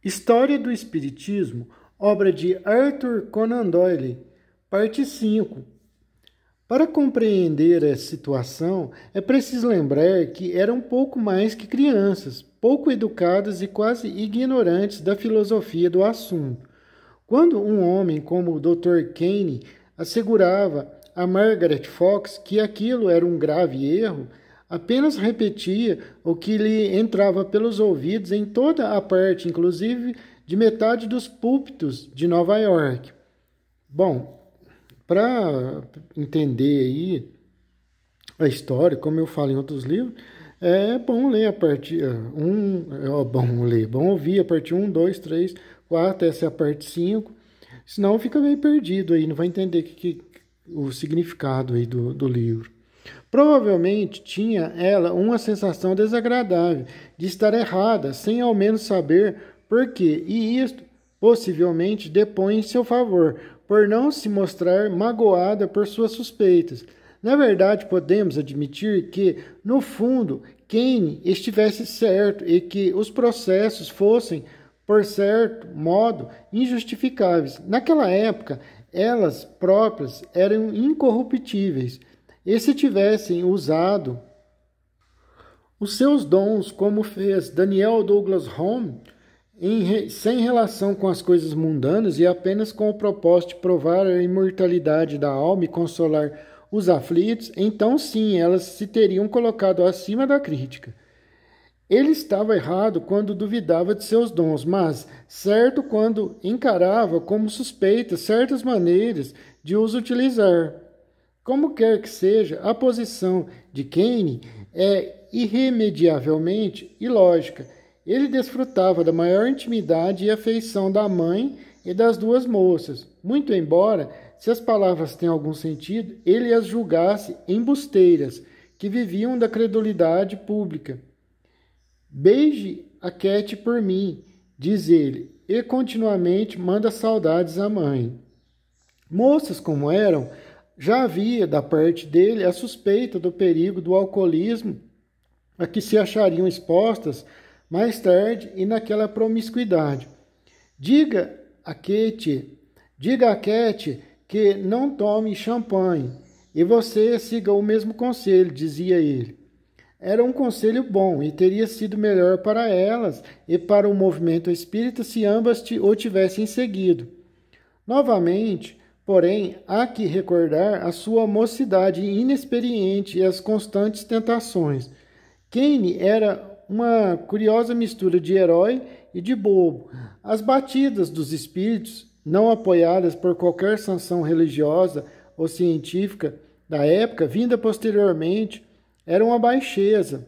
História do Espiritismo, obra de Arthur Conan Doyle, parte 5. Para compreender essa situação, é preciso lembrar que eram pouco mais que crianças, pouco educadas e quase ignorantes da filosofia do assunto. Quando um homem como o Dr. Kane assegurava a Margaret Fox que aquilo era um grave erro, apenas repetia o que lhe entrava pelos ouvidos em toda a parte, inclusive de metade dos púlpitos de Nova York. Bom, para entender aí a história, como eu falo em outros livros, é bom ler a parte 1, bom ouvir a parte 1, 2, 3, 4, essa é a parte 5, senão fica meio perdido aí, não vai entender o significado aí do livro. Provavelmente tinha ela uma sensação desagradável de estar errada, sem ao menos saber por quê, e isto possivelmente depõe em seu favor, por não se mostrar magoada por suas suspeitas. Na verdade, podemos admitir que, no fundo, Kane estivesse certo e que os processos fossem, por certo modo, injustificáveis. Naquela época, elas próprias eram incorruptíveis. E se tivessem usado os seus dons, como fez Daniel Douglas Home, sem relação com as coisas mundanas e apenas com o propósito de provar a imortalidade da alma e consolar os aflitos, então sim, elas se teriam colocado acima da crítica. Ele estava errado quando duvidava de seus dons, mas certo quando encarava como suspeitas certas maneiras de os utilizar. Como quer que seja, a posição de Kane é irremediavelmente ilógica. Ele desfrutava da maior intimidade e afeição da mãe e das duas moças, muito embora, se as palavras têm algum sentido, ele as julgasse embusteiras, que viviam da credulidade pública. Beije a Cat por mim, diz ele, e continuamente manda saudades à mãe. Moças como eram, já havia da parte dele a suspeita do perigo do alcoolismo a que se achariam expostas mais tarde e naquela promiscuidade. Diga a Cat que não tome champanhe e você siga o mesmo conselho, dizia ele. Era um conselho bom e teria sido melhor para elas e para o movimento espírita se ambas o tivessem seguido. Novamente, porém, há que recordar a sua mocidade inexperiente e as constantes tentações. Kane era uma curiosa mistura de herói e de bobo. As batidas dos espíritos, não apoiadas por qualquer sanção religiosa ou científica da época, vinda posteriormente, era uma baixeza,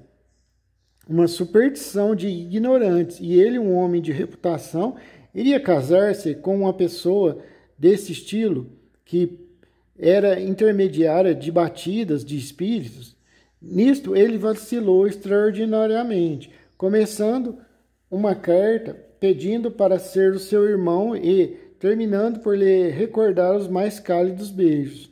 uma superstição de ignorantes, e ele, um homem de reputação, iria casar-se com uma pessoa desse estilo, que era intermediária de batidas de espíritos. Nisto ele vacilou extraordinariamente, começando uma carta pedindo para ser o seu irmão e terminando por lhe recordar os mais cálidos beijos.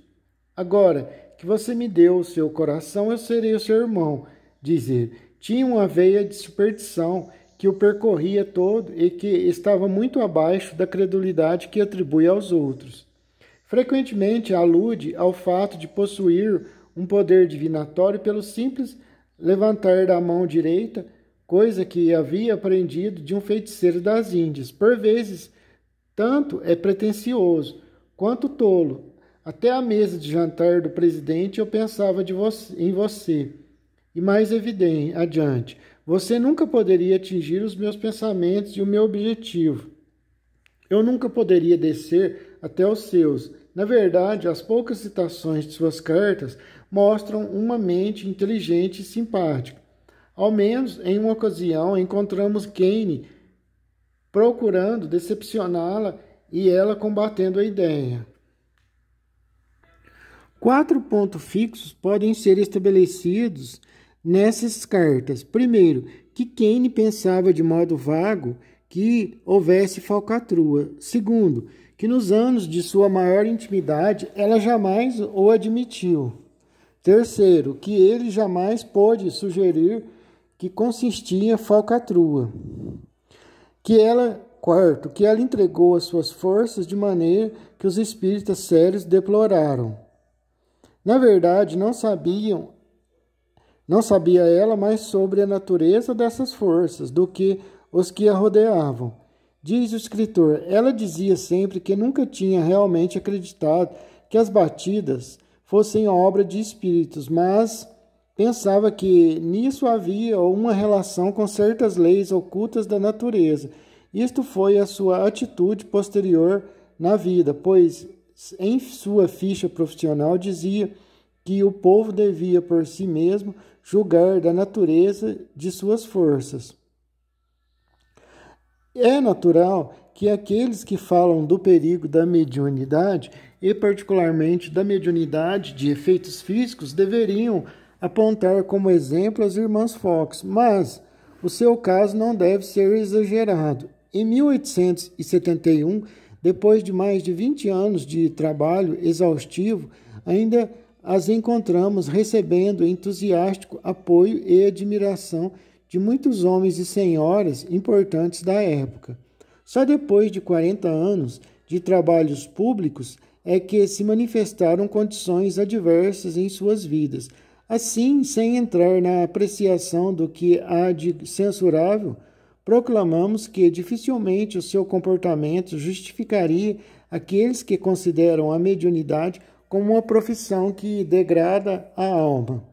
Agora que você me deu o seu coração, eu serei o seu irmão, diz ele. Tinha uma veia de superstição que o percorria todo e que estava muito abaixo da credulidade que atribui aos outros. Frequentemente alude ao fato de possuir um poder divinatório pelo simples levantar da mão direita, coisa que havia aprendido de um feiticeiro das Índias. Por vezes, tanto é pretensioso quanto tolo. Até à mesa de jantar do presidente eu pensava em você. E mais evidente, adiante, você nunca poderia atingir os meus pensamentos e o meu objetivo. Eu nunca poderia descer até os seus. Na verdade, as poucas citações de suas cartas mostram uma mente inteligente e simpática. Ao menos, em uma ocasião, encontramos Kane procurando decepcioná-la e ela combatendo a ideia. 4 pontos fixos podem ser estabelecidos nessas cartas. Primeiro, que Kane pensava de modo vago que houvesse falcatrua. Segundo, que nos anos de sua maior intimidade ela jamais o admitiu. Terceiro, que ele jamais pôde sugerir que consistia falcatrua. Que ela Quarto, que ela entregou as suas forças de maneira que os espíritas sérios deploraram. Na verdade, não sabia ela mais sobre a natureza dessas forças do que os que a rodeavam. Diz o escritor, ela dizia sempre que nunca tinha realmente acreditado que as batidas fossem obra de espíritos, mas pensava que nisso havia uma relação com certas leis ocultas da natureza. Isto foi a sua atitude posterior na vida, pois em sua ficha profissional dizia que o povo devia por si mesmo julgar da natureza de suas forças. É natural que aqueles que falam do perigo da mediunidade, e particularmente da mediunidade de efeitos físicos, deveriam apontar como exemplo as irmãs Fox, mas o seu caso não deve ser exagerado. Em 1871, depois de mais de 20 anos de trabalho exaustivo, ainda as encontramos recebendo entusiástico apoio e admiração de muitos homens e senhoras importantes da época. Só depois de 40 anos de trabalhos públicos é que se manifestaram condições adversas em suas vidas. Assim, sem entrar na apreciação do que há de censurável, proclamamos que dificilmente o seu comportamento justificaria aqueles que consideram a mediunidade como uma profissão que degrada a alma.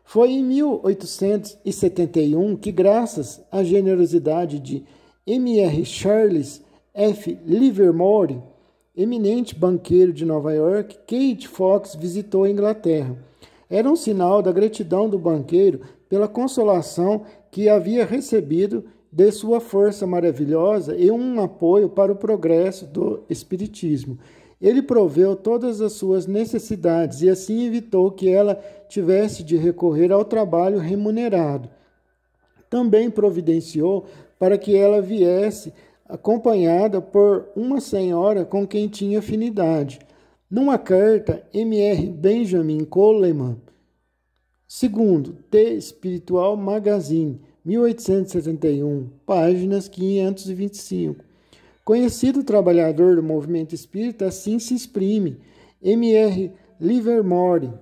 Foi em 1871 que, graças à generosidade de M.R. Charles F. Livermore, eminente banqueiro de Nova York, Kate Fox visitou a Inglaterra. Era um sinal da gratidão do banqueiro pela consolação que havia recebido de sua força maravilhosa e um apoio para o progresso do espiritismo. Ele proveu todas as suas necessidades e assim evitou que ela tivesse de recorrer ao trabalho remunerado. Também providenciou para que ela viesse acompanhada por uma senhora com quem tinha afinidade. Numa carta, M.R. Benjamin Coleman, segundo The Spiritual Magazine, 1871, páginas 525. Conhecido trabalhador do movimento espírita, assim se exprime M.R. Livermore.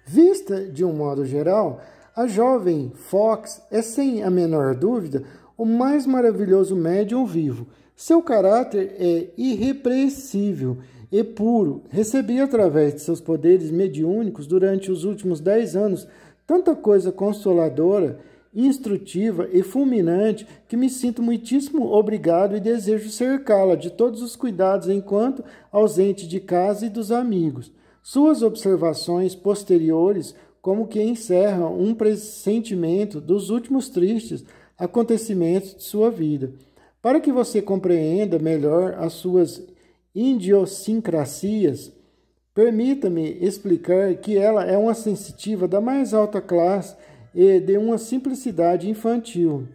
Vista de um modo geral, a jovem Fox é, sem a menor dúvida, o mais maravilhoso médium vivo. Seu caráter é irrepreensível e puro. Recebi através de seus poderes mediúnicos durante os últimos 10 anos tanta coisa consoladora, instrutiva e fulminante que me sinto muitíssimo obrigado e desejo cercá-la de todos os cuidados enquanto ausente de casa e dos amigos. Suas observações posteriores como que encerram um pressentimento dos últimos tristes acontecimentos de sua vida. Para que você compreenda melhor as suas idiosincrasias, permita-me explicar que ela é uma sensitiva da mais alta classe e de uma simplicidade infantil.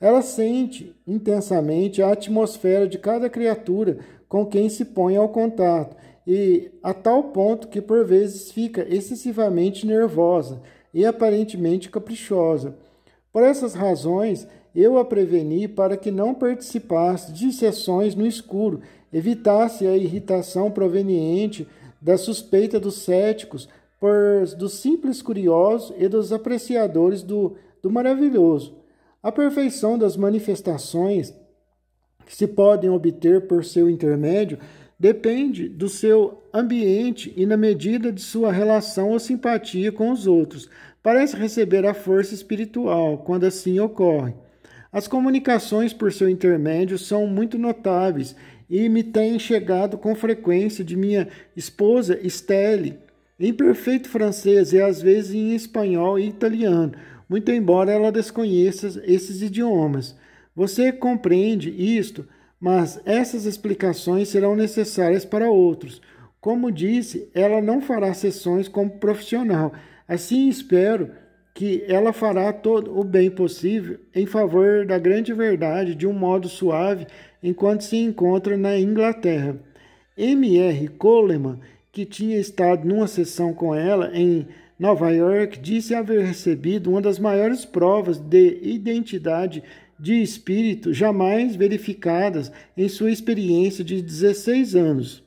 Ela sente intensamente a atmosfera de cada criatura com quem se põe ao contato, e a tal ponto que por vezes fica excessivamente nervosa e aparentemente caprichosa. Por essas razões, eu a preveni para que não participasse de sessões no escuro, evitasse a irritação proveniente da suspeita dos céticos, dos simples curiosos e dos apreciadores do maravilhoso. A perfeição das manifestações que se podem obter por seu intermédio depende do seu ambiente e na medida de sua relação ou simpatia com os outros. Parece receber a força espiritual, quando assim ocorre. As comunicações por seu intermédio são muito notáveis e me têm chegado com frequência de minha esposa Estelle, em perfeito francês e às vezes em espanhol e italiano, muito embora ela desconheça esses idiomas. Você compreende isto, mas essas explicações serão necessárias para outros. Como disse, ela não fará sessões como profissional. Assim, espero que ela fará todo o bem possível em favor da grande verdade de um modo suave enquanto se encontra na Inglaterra. M.R. Coleman, que tinha estado numa sessão com ela em Nova York, disse haver recebido uma das maiores provas de identidade de espírito jamais verificadas em sua experiência de 16 anos.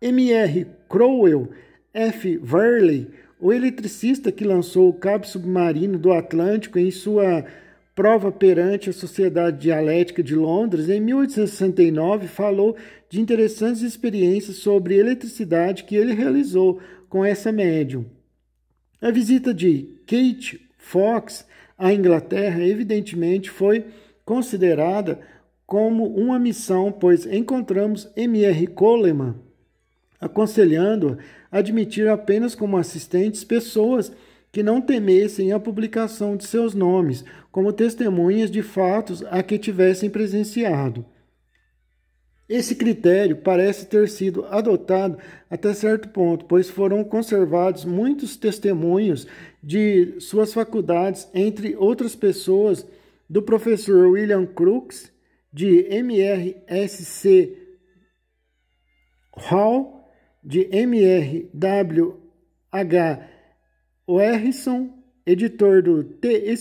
M.R. Crowell F. Varley, o eletricista que lançou o cabo submarino do Atlântico em sua prova perante a Sociedade Dialética de Londres, em 1869, falou de interessantes experiências sobre eletricidade que ele realizou com essa médium. A visita de Kate Fox à Inglaterra, evidentemente, foi considerada como uma missão, pois encontramos M.R. Coleman aconselhando a admitir apenas como assistentes pessoas que não temessem a publicação de seus nomes, como testemunhas de fatos a que tivessem presenciado. Esse critério parece ter sido adotado até certo ponto, pois foram conservados muitos testemunhos de suas faculdades, entre outras pessoas, do professor William Crookes, de M.R.S.C. Hall, de M.R.W. H. Harrison, editor do The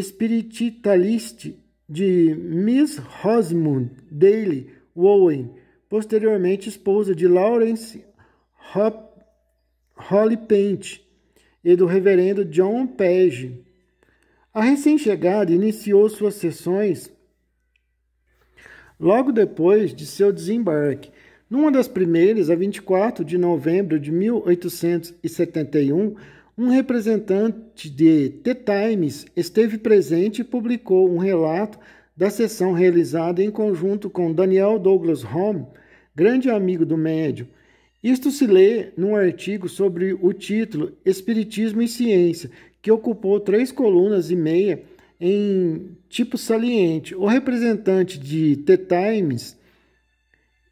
Spiritualist, de Miss Rosamund Daly Owen, posteriormente esposa de Lawrence Holly Page, e do reverendo John Page. A recém-chegada iniciou suas sessões logo depois de seu desembarque. Numa das primeiras, a 24 de novembro de 1871, um representante de The Times esteve presente e publicou um relato da sessão realizada em conjunto com Daniel Douglas Home, grande amigo do médium. Isto se lê num artigo sobre o título Espiritismo e Ciência, que ocupou 3 colunas e meia em tipo saliente. O representante de The Times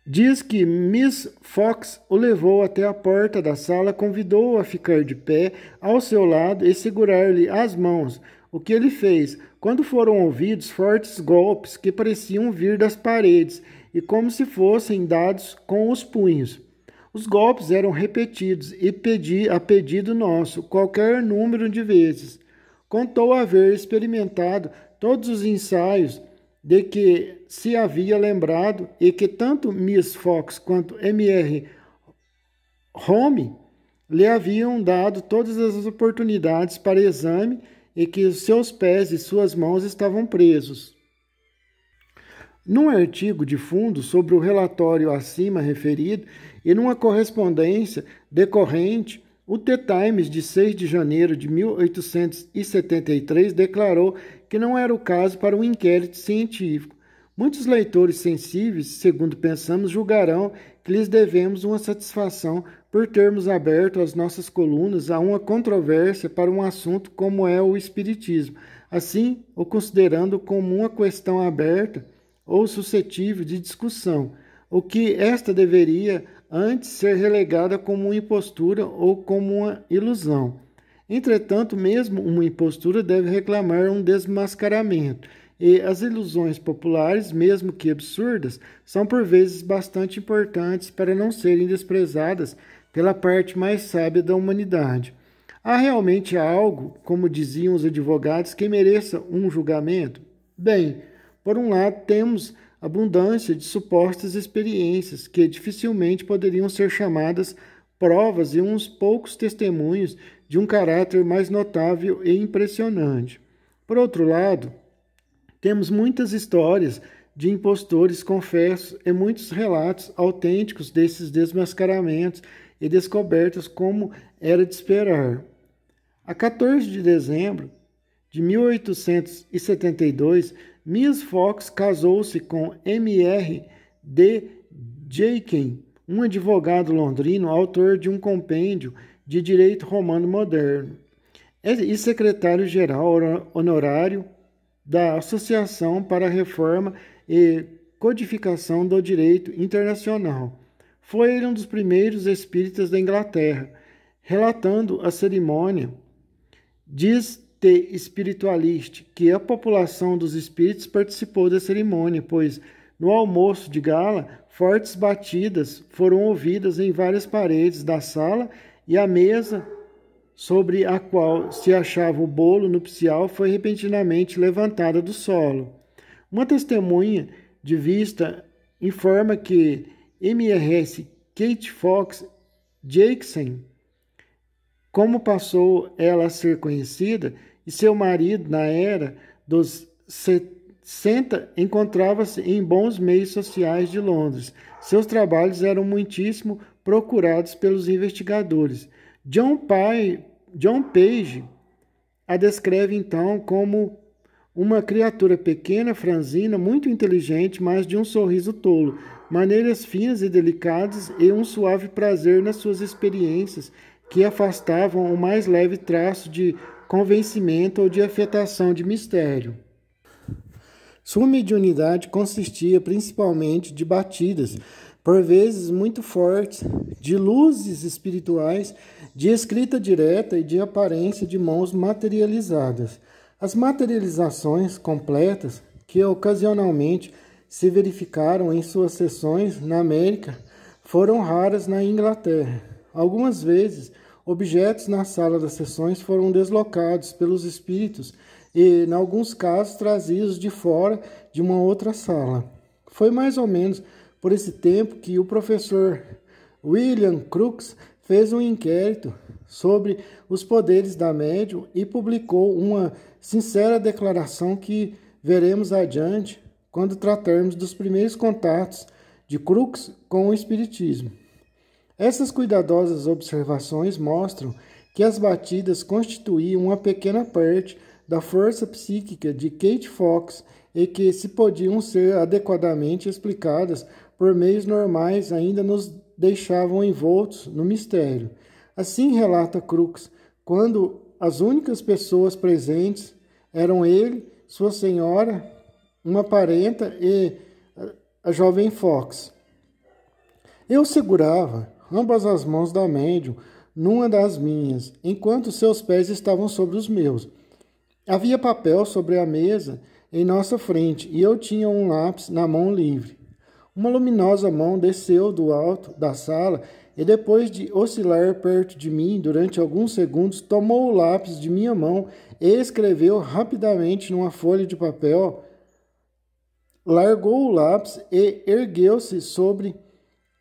diz que Miss Fox o levou até a porta da sala, convidou-o a ficar de pé ao seu lado e segurar-lhe as mãos, o que ele fez, quando foram ouvidos fortes golpes que pareciam vir das paredes e como se fossem dados com os punhos. Os golpes eram repetidos e a pedido nosso, qualquer número de vezes. Contou haver experimentado todos os ensaios de que se havia lembrado e que tanto Miss Fox quanto M.R. Home lhe haviam dado todas as oportunidades para exame e que os seus pés e suas mãos estavam presos. Num artigo de fundo sobre o relatório acima referido e numa correspondência decorrente, o The Times, de 6 de janeiro de 1873, declarou que não era o caso para um inquérito científico. Muitos leitores sensíveis, segundo pensamos, julgarão que lhes devemos uma satisfação por termos aberto as nossas colunas a uma controvérsia para um assunto como é o espiritismo, assim o considerando como uma questão aberta ou suscetível de discussão, o que esta deveria antes ser relegada como uma impostura ou como uma ilusão. Entretanto, mesmo uma impostura deve reclamar um desmascaramento, e as ilusões populares, mesmo que absurdas, são por vezes bastante importantes para não serem desprezadas pela parte mais sábia da humanidade. Há realmente algo, como diziam os advogados, que mereça um julgamento? Bem, por um lado temos abundância de supostas experiências que dificilmente poderiam ser chamadas provas e uns poucos testemunhos de um caráter mais notável e impressionante. Por outro lado, temos muitas histórias de impostores confessos e muitos relatos autênticos desses desmascaramentos e descobertas, como era de esperar. A 14 de dezembro de 1872, Miss Fox casou-se com M.R. D. Jakin, um advogado londrino, autor de um compêndio de direito romano moderno, e secretário-geral honorário da Associação para a Reforma e Codificação do Direito Internacional. Foi ele um dos primeiros espíritas da Inglaterra. Relatando a cerimônia, diz The Spiritualist que a população dos espíritos participou da cerimônia, pois no almoço de gala, fortes batidas foram ouvidas em várias paredes da sala e a mesa sobre a qual se achava o bolo nupcial foi repentinamente levantada do solo. Uma testemunha de vista informa que Mrs. Kate Fox Jackson, como passou ela a ser conhecida, e seu marido, na era dos 60, encontrava-se em bons meios sociais de Londres. Seus trabalhos eram muitíssimo procurados pelos investigadores. John Page a descreve então como uma criatura pequena, franzina, muito inteligente, mas de um sorriso tolo, maneiras finas e delicadas e um suave prazer nas suas experiências que afastavam o mais leve traço de convencimento ou de afetação de mistério. Sua mediunidade consistia principalmente de batidas, por vezes muito fortes, de luzes espirituais, de escrita direta e de aparência de mãos materializadas. As materializações completas, que ocasionalmente se verificaram em suas sessões na América, foram raras na Inglaterra. Algumas vezes, objetos na sala das sessões foram deslocados pelos espíritos e, em alguns casos, trazidos de fora de uma outra sala. Foi mais ou menos por esse tempo que o professor William Crookes fez um inquérito sobre os poderes da médium e publicou uma sincera declaração que veremos adiante quando tratarmos dos primeiros contatos de Crookes com o espiritismo. Essas cuidadosas observações mostram que as batidas constituíam uma pequena parte da força psíquica de Kate Fox e que, se podiam ser adequadamente explicadas por meios normais, ainda nos deixavam envoltos no mistério. Assim relata Crookes, quando as únicas pessoas presentes eram ele, sua senhora, uma parenta e a jovem Fox. Eu segurava ambas as mãos da médium numa das minhas, enquanto seus pés estavam sobre os meus. Havia papel sobre a mesa em nossa frente e eu tinha um lápis na mão livre. Uma luminosa mão desceu do alto da sala e, depois de oscilar perto de mim durante alguns segundos, tomou o lápis de minha mão e escreveu rapidamente numa folha de papel. Largou o lápis e ergueu-se sobre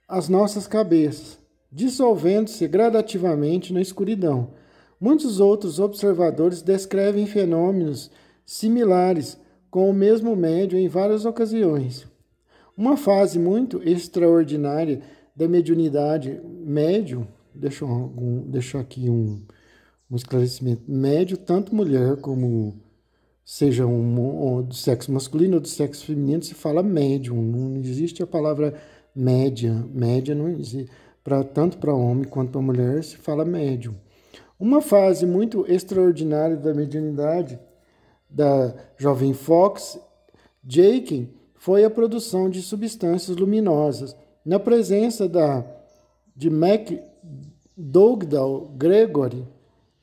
as nossas cabeças, dissolvendo-se gradativamente na escuridão. Muitos outros observadores descrevem fenômenos similares com o mesmo médium em várias ocasiões. Uma fase muito extraordinária da mediunidade médium, deixo aqui um esclarecimento, médium, tanto mulher como seja do sexo masculino ou do sexo feminino, se fala médium, não existe a palavra média não existe, tanto para homem quanto para mulher se fala médium. Uma fase muito extraordinária da mediunidade da jovem Fox Jackson foi a produção de substâncias luminosas. Na presença de MacDougall Gregory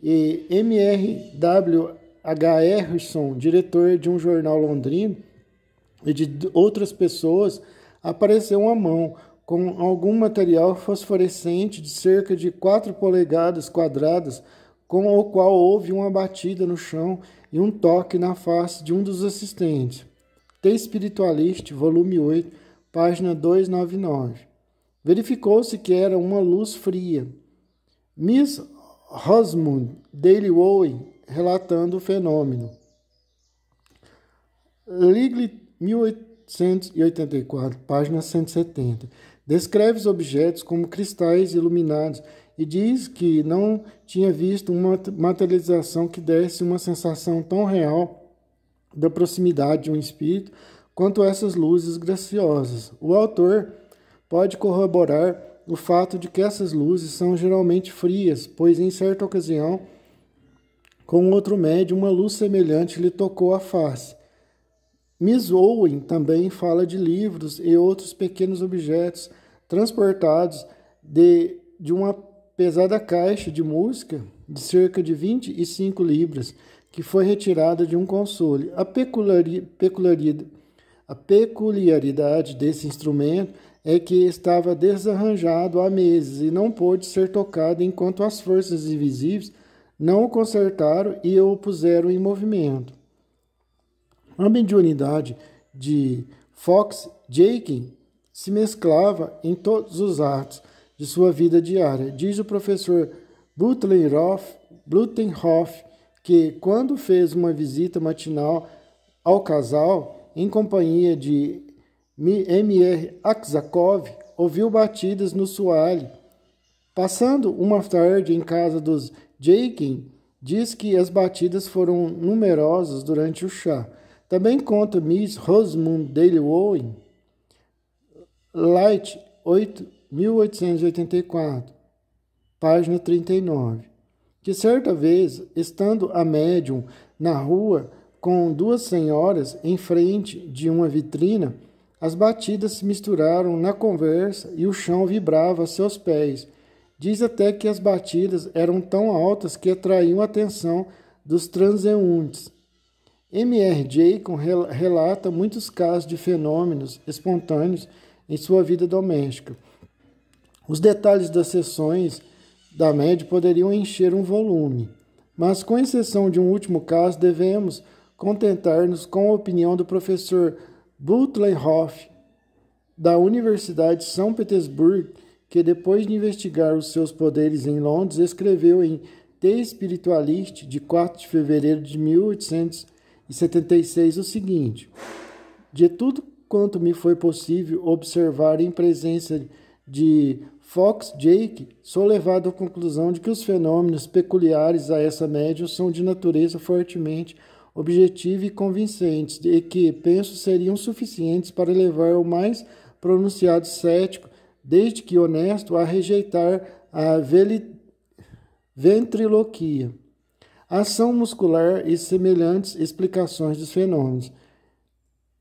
e M.R.W. H. Harrison, diretor de um jornal londrino, e de outras pessoas, apareceu uma mão com algum material fosforescente de cerca de 4 polegadas quadradas, com o qual houve uma batida no chão e um toque na face de um dos assistentes. The Spiritualist, volume 8, página 299. Verificou-se que era uma luz fria. Miss Rosamund Daly Owen, relatando o fenômeno. Ligley, 1884, página 170. Descreve os objetos como cristais iluminados e diz que não tinha visto uma materialização que desse uma sensação tão real da proximidade de um espírito quanto essas luzes graciosas. O autor pode corroborar o fato de que essas luzes são geralmente frias, pois em certa ocasião, com outro médium, uma luz semelhante lhe tocou a face. Miss Owen também fala de livros e outros pequenos objetos transportados de uma pesada caixa de música de cerca de 25 libras, que foi retirada de um console. A peculiaridade desse instrumento é que estava desarranjado há meses e não pôde ser tocado enquanto as forças invisíveis não o consertaram e o puseram em movimento. A mediunidade de Fox-Jaykin se mesclava em todos os atos de sua vida diária. Diz o professor Butenhoff, que quando fez uma visita matinal ao casal, em companhia de M.R. Aksakov, ouviu batidas no soalho. Passando uma tarde em casa dos Jaykin, diz que as batidas foram numerosas durante o chá. Também conta Miss Rosamund Dale-Owen, Light, 1884, página 39, que certa vez, estando a médium na rua com duas senhoras em frente de uma vitrina, as batidas se misturaram na conversa e o chão vibrava a seus pés. Diz até que as batidas eram tão altas que atraíam a atenção dos transeuntes. M.R. Jaykin relata muitos casos de fenômenos espontâneos em sua vida doméstica. Os detalhes das sessões da médium poderiam encher um volume, mas com exceção de um último caso, devemos contentar-nos com a opinião do professor Butenhoff, da Universidade de São Petersburgo, que depois de investigar os seus poderes em Londres, escreveu em The Spiritualist, de 4 de fevereiro de 1876, o seguinte: de tudo quanto me foi possível observar em presença de Fox-Jaykin, sou levado à conclusão de que os fenômenos peculiares a essa médium são de natureza fortemente objetiva e convincentes, e que, penso, seriam suficientes para levar o mais pronunciado cético, desde que honesto, a rejeitar a ventriloquia, a ação muscular e semelhantes explicações dos fenômenos.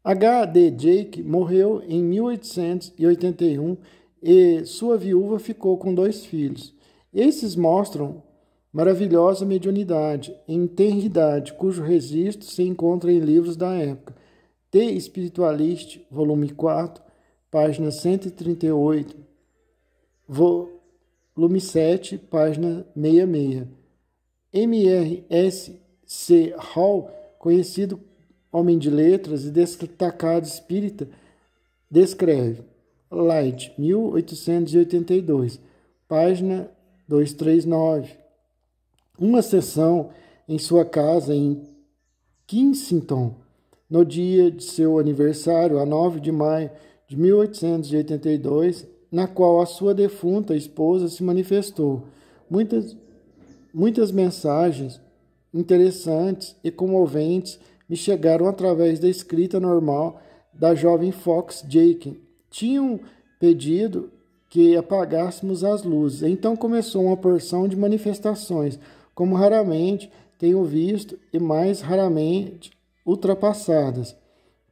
H.D. Jaykin morreu em 1881 e sua viúva ficou com 2 filhos. Esses mostram maravilhosa mediunidade e integridade, cujo registro se encontra em livros da época. The Spiritualist, volume 4, página 138, volume 7, página 66. M.R.S.C. Hall, conhecido homem de letras e destacado espírita, descreve Light, 1882, página 239. Uma sessão em sua casa em Kensington, no dia de seu aniversário, a 9 de maio de 1882, na qual a sua defunta esposa se manifestou. Muitas mensagens interessantes e comoventes me chegaram através da escrita normal da jovem Fox-Jaykin. Tinham pedido que apagássemos as luzes. Então começou uma porção de manifestações, como raramente tenho visto e mais raramente ultrapassadas.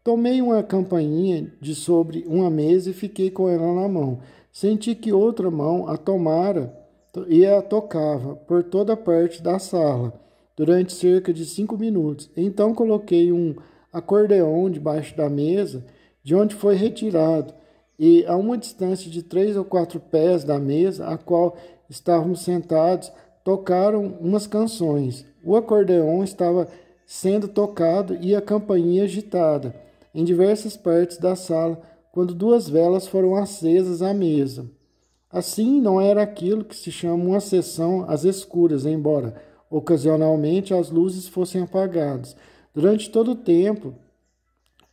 Tomei uma campainha de sobre uma mesa e fiquei com ela na mão. Senti que outra mão a tomara e a tocava por toda parte da sala, durante cerca de 5 minutos. Então coloquei um acordeão debaixo da mesa, de onde foi retirado, e a uma distância de 3 ou 4 pés da mesa, a qual estávamos sentados, tocaram umas canções. O acordeão estava sendo tocado e a campainha agitada em diversas partes da sala, quando 2 velas foram acesas à mesa. Assim, não era aquilo que se chama uma sessão às escuras, embora ocasionalmente as luzes fossem apagadas. Durante todo o tempo,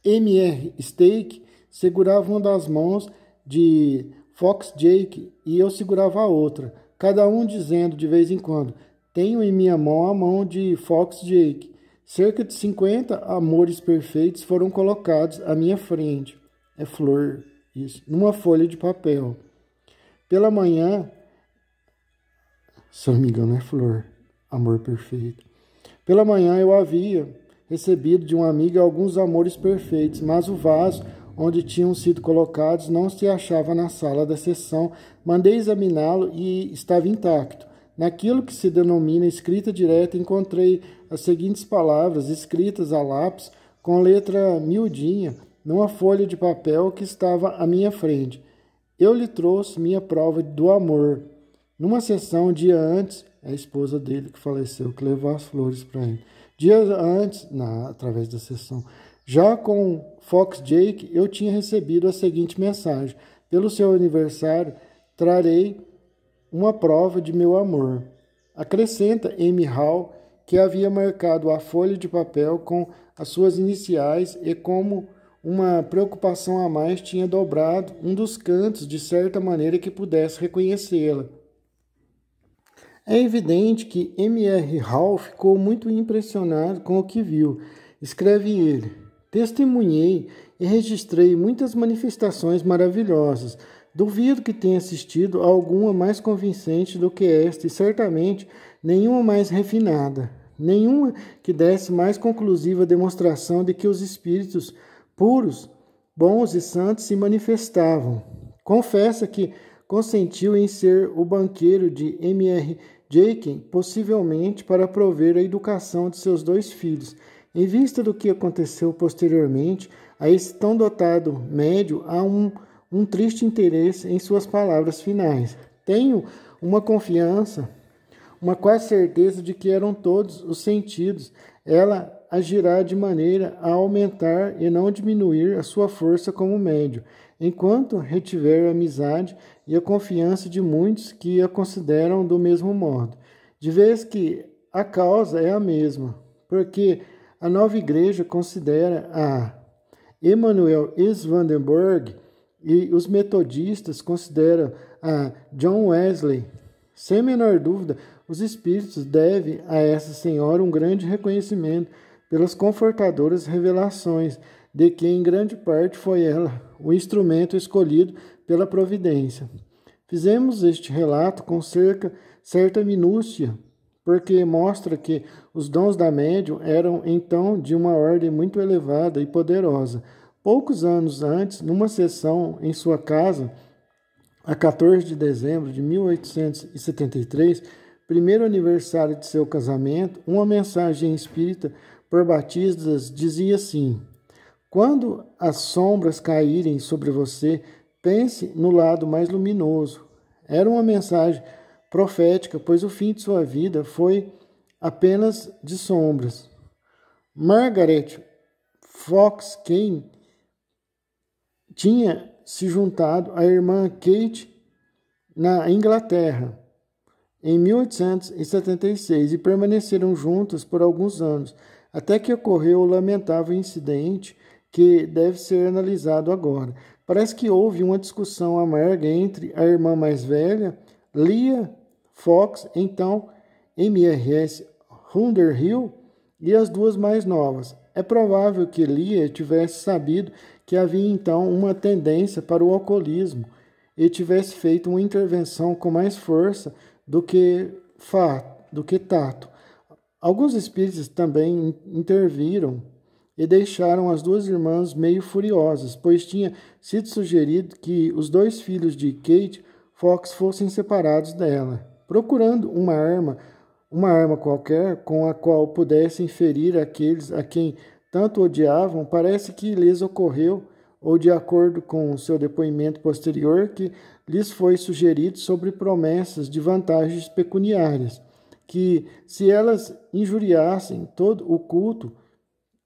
M.R. Stake segurava uma das mãos de Fox-Jaykin e eu segurava a outra, cada um dizendo de vez em quando: tenho em minha mão a mão de Fox-Jaykin. Cerca de 50 amores perfeitos foram colocados à minha frente. É flor, isso, numa folha de papel. Pela manhã, se eu não me engano é flor, amor perfeito. Pela manhã eu havia recebido de uma amiga alguns amores perfeitos, mas o vaso onde tinham sido colocados não se achava na sala da sessão. Mandei examiná-lo e estava intacto. Naquilo que se denomina escrita direta, encontrei as seguintes palavras, escritas a lápis, com letra miudinha, numa folha de papel que estava à minha frente. Eu lhe trouxe minha prova do amor. Numa sessão, dia antes, é a esposa dele que faleceu, que levou as flores para ele. Dias antes, através da sessão, já com Fox Jake, eu tinha recebido a seguinte mensagem: pelo seu aniversário, trarei uma prova de meu amor. Acrescenta M. Hall, que havia marcado a folha de papel com as suas iniciais e, como uma preocupação a mais, tinha dobrado um dos cantos de certa maneira que pudesse reconhecê-la. É evidente que M.R. Hall ficou muito impressionado com o que viu. Escreve ele: testemunhei e registrei muitas manifestações maravilhosas. Duvido que tenha assistido a alguma mais convincente do que esta, e certamente nenhuma mais refinada, nenhuma que desse mais conclusiva demonstração de que os espíritos puros, bons e santos se manifestavam. Confessa que consentiu em ser o banqueiro de M.R. Jakin, possivelmente para prover a educação de seus 2 filhos. Em vista do que aconteceu posteriormente, a esse tão dotado médio há um triste interesse em suas palavras finais. Tenho uma confiança, uma quase certeza de que eram todos os sentidos. Ela agirá de maneira a aumentar e não diminuir a sua força como médio, enquanto retiver a amizade e a confiança de muitos que a consideram do mesmo modo, de vez que a causa é a mesma, porque a nova igreja considera a Emanuel Swedenborg e os metodistas consideram a John Wesley. Sem menor dúvida, os espíritos devem a essa senhora um grande reconhecimento pelas confortadoras revelações, de que em grande parte foi ela o instrumento escolhido pela providência. Fizemos este relato com certa minúcia, porque mostra que os dons da médium eram então de uma ordem muito elevada e poderosa. Poucos anos antes, numa sessão em sua casa, a 14 de dezembro de 1873, primeiro aniversário de seu casamento, uma mensagem espírita por batistas dizia assim: quando as sombras caírem sobre você, pense no lado mais luminoso. Era uma mensagem profética, pois o fim de sua vida foi apenas de sombras. Margaret Fox Kane tinha se juntado à irmã Kate na Inglaterra em 1876 e permaneceram juntas por alguns anos, até que ocorreu o lamentável incidente que deve ser analisado agora. Parece que houve uma discussão amarga entre a irmã mais velha, Leah Fox, então MRS Underhill, e as 2 mais novas. É provável que Leah tivesse sabido que havia então uma tendência para o alcoolismo e tivesse feito uma intervenção com mais força do que tato. Alguns espíritos também interviram e deixaram as 2 irmãs meio furiosas, pois tinha sido sugerido que os 2 filhos de Kate Fox fossem separados dela. Procurando uma arma qualquer com a qual pudessem ferir aqueles a quem tanto odiavam, parece que lhes ocorreu, ou de acordo com seu depoimento posterior, que lhes foi sugerido sobre promessas de vantagens pecuniárias, que se elas injuriassem todo o culto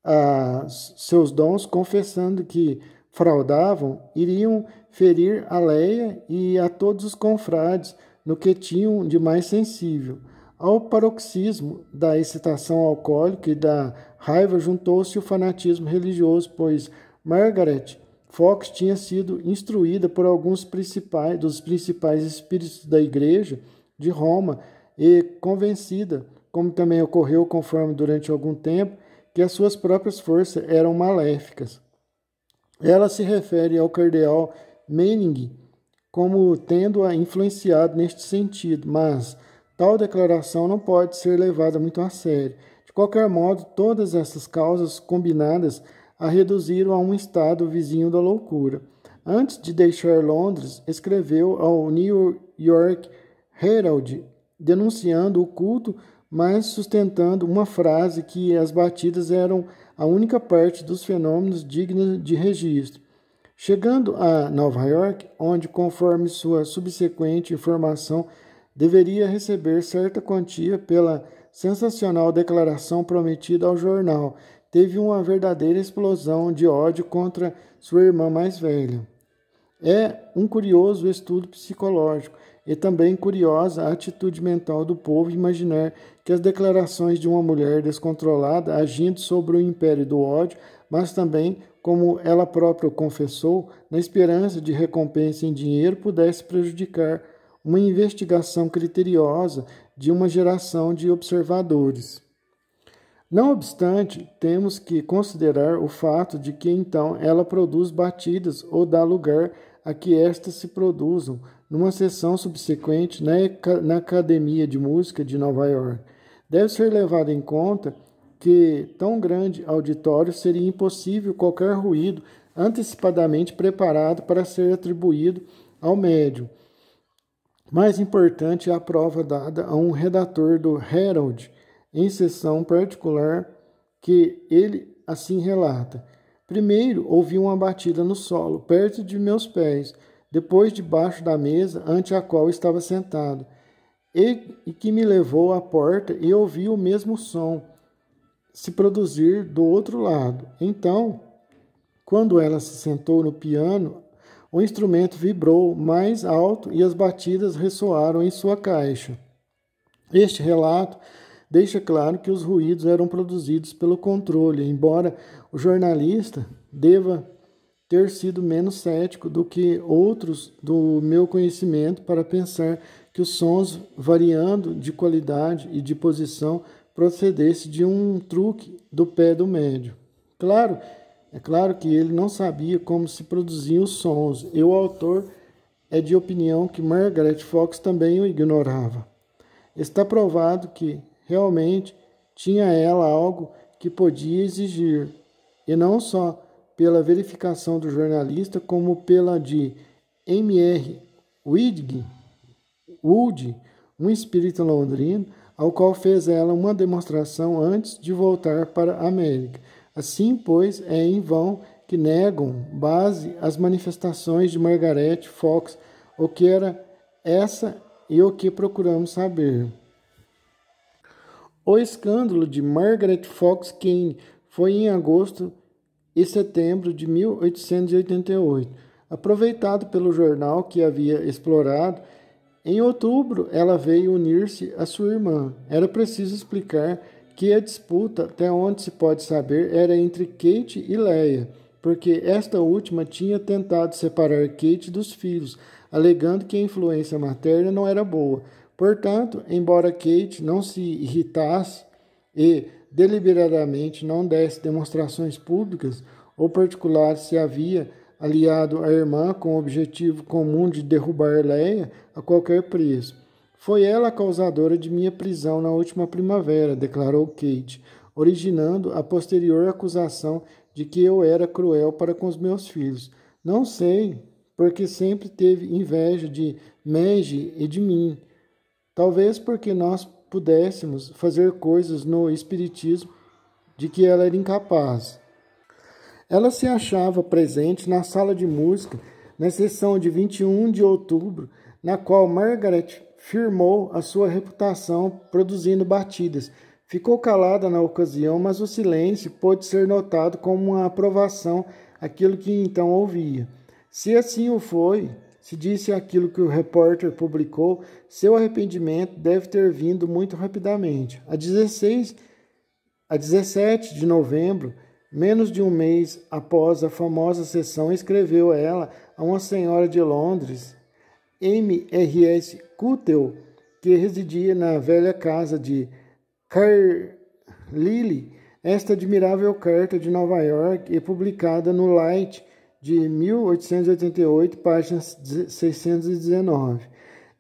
a seus dons, confessando que fraudavam, iriam ferir a Leia e a todos os confrades no que tinham de mais sensível. Ao paroxismo da excitação alcoólica e da raiva juntou-se o fanatismo religioso, pois Margaret Fox tinha sido instruída por alguns dos principais espíritos da Igreja de Roma e convencida, como também ocorreu conforme durante algum tempo, que as suas próprias forças eram maléficas. Ela se refere ao cardeal Manning como tendo-a influenciado neste sentido, mas tal declaração não pode ser levada muito a sério. De qualquer modo, todas essas causas combinadas a reduziram a um estado vizinho da loucura. Antes de deixar Londres, escreveu ao New York Herald, denunciando o culto, mas sustentando uma frase que as batidas eram a única parte dos fenômenos digna de registro. Chegando a Nova York, onde, conforme sua subsequente informação, deveria receber certa quantia pela sensacional declaração prometida ao jornal. Teve uma verdadeira explosão de ódio contra sua irmã mais velha. É um curioso estudo psicológico e também curiosa a atitude mental do povo imaginar que as declarações de uma mulher descontrolada agindo sobre o império do ódio, mas também, como ela própria confessou, na esperança de recompensa em dinheiro, pudesse prejudicar uma investigação criteriosa de uma geração de observadores. Não obstante, temos que considerar o fato de que então ela produz batidas ou dá lugar a que estas se produzam numa sessão subsequente na Academia de Música de Nova York. Deve ser levado em conta que tão grande auditório seria impossível qualquer ruído antecipadamente preparado para ser atribuído ao médium. Mais importante é a prova dada a um redator do Herald, em sessão particular, que ele assim relata. Primeiro ouvi uma batida no solo, perto de meus pés, depois debaixo da mesa ante a qual estava sentado, e que me levou à porta e ouvi o mesmo som se produzir do outro lado. Então, quando ela se sentou no piano, o instrumento vibrou mais alto e as batidas ressoaram em sua caixa. Este relato deixa claro que os ruídos eram produzidos pelo controle, embora o jornalista deva ter sido menos cético do que outros do meu conhecimento para pensar que os sons, variando de qualidade e de posição, procedesse de um truque do pé do médium. É claro que ele não sabia como se produziam os sons, e o autor é de opinião que Margaret Fox também o ignorava. Está provado que, realmente, tinha ela algo que podia exigir, e não só pela verificação do jornalista, como pela de M.R. Wood, um espírito londrino, ao qual fez ela uma demonstração antes de voltar para a América. Assim, pois, é em vão que negam base às manifestações de Margaret Fox, o que era essa e o que procuramos saber. O escândalo de Margaret Fox Kane foi em agosto e setembro de 1888, aproveitado pelo jornal que havia explorado. Em outubro, ela veio unir-se à sua irmã. Era preciso explicar que a disputa, até onde se pode saber, era entre Kate e Leia, porque esta última tinha tentado separar Kate dos filhos, alegando que a influência materna não era boa. Portanto, embora Kate não se irritasse e deliberadamente não desse demonstrações públicas ou particulares se havia aliado à irmã com o objetivo comum de derrubar Leia a qualquer preço. Foi ela a causadora de minha prisão na última primavera, declarou Kate, originando a posterior acusação de que eu era cruel para com os meus filhos. Não sei, porque sempre teve inveja de Maggie e de mim. Talvez porque nós pudéssemos fazer coisas no espiritismo de que ela era incapaz. Ela se achava presente na sala de música na sessão de 21 de outubro, na qual Margaret firmou a sua reputação produzindo batidas. Ficou calada na ocasião, mas o silêncio pôde ser notado como uma aprovação àquilo que então ouvia. Se assim o foi, se disse aquilo que o repórter publicou, seu arrependimento deve ter vindo muito rapidamente. A 17 de novembro, menos de um mês após a famosa sessão, escreveu ela a uma senhora de Londres, M.R.S. Cuttle, que residia na velha casa de Carlisle, esta admirável carta de Nova York e publicada no Light de 1888, página 619.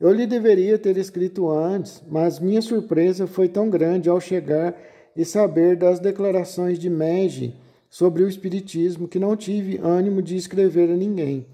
Eu lhe deveria ter escrito antes, mas minha surpresa foi tão grande ao chegar e saber das declarações de Maggie sobre o espiritismo que não tive ânimo de escrever a ninguém.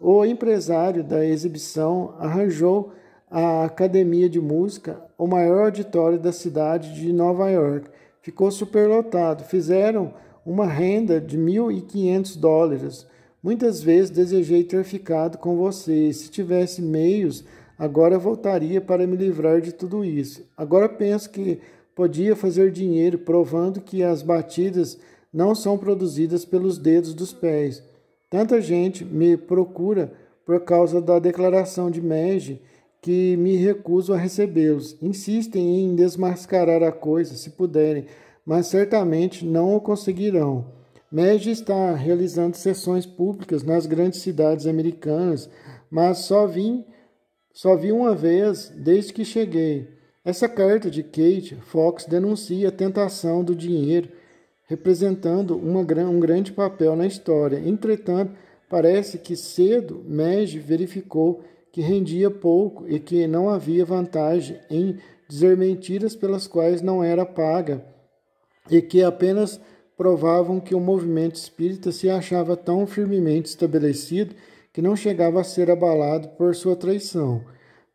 O empresário da exibição arranjou à Academia de Música o maior auditório da cidade de Nova York. Ficou superlotado. Fizeram uma renda de $1.500. Muitas vezes desejei ter ficado com você. Se tivesse meios, agora voltaria para me livrar de tudo isso. Agora penso que podia fazer dinheiro provando que as batidas não são produzidas pelos dedos dos pés. Tanta gente me procura por causa da declaração de Maggie que me recuso a recebê-los. Insistem em desmascarar a coisa, se puderem, mas certamente não o conseguirão. Maggie está realizando sessões públicas nas grandes cidades americanas, mas só vi uma vez desde que cheguei. Essa carta de Kate Fox denuncia a tentação do dinheiro, representando um grande papel na história. Entretanto, parece que cedo Maggie verificou que rendia pouco e que não havia vantagem em dizer mentiras pelas quais não era paga e que apenas provavam que o movimento espírita se achava tão firmemente estabelecido que não chegava a ser abalado por sua traição.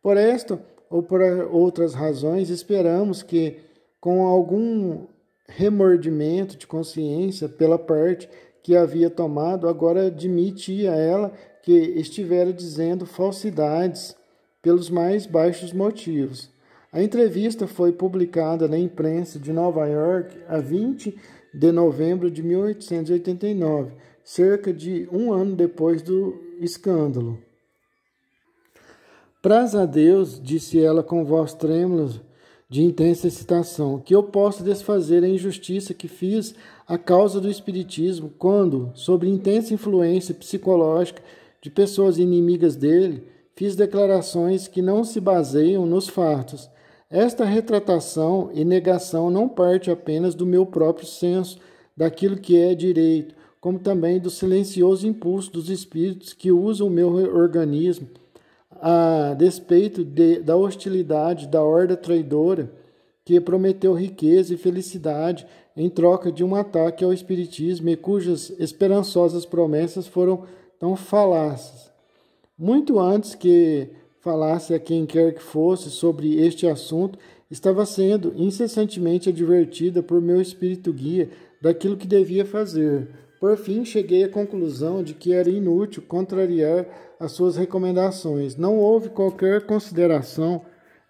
Por esta ou por outras razões, esperamos que, com algum remordimento de consciência pela parte que havia tomado, agora admitia ela que estivera dizendo falsidades pelos mais baixos motivos. A entrevista foi publicada na imprensa de Nova York a 20 de novembro de 1889, cerca de um ano depois do escândalo. Praz a Deus, disse ela com voz trêmula de intensa excitação, que eu possa desfazer a injustiça que fiz à causa do espiritismo quando, sob intensa influência psicológica de pessoas inimigas dele, fiz declarações que não se baseiam nos fatos. Esta retratação e negação não parte apenas do meu próprio senso daquilo que é direito, como também do silencioso impulso dos espíritos que usam o meu organismo a despeito da hostilidade da horda traidora que prometeu riqueza e felicidade em troca de um ataque ao espiritismo e cujas esperançosas promessas foram tão falazes. Muito antes que falasse a quem quer que fosse sobre este assunto, estava sendo incessantemente advertida por meu espírito guia daquilo que devia fazer. Por fim, cheguei à conclusão de que era inútil contrariar as suas recomendações. Não houve qualquer consideração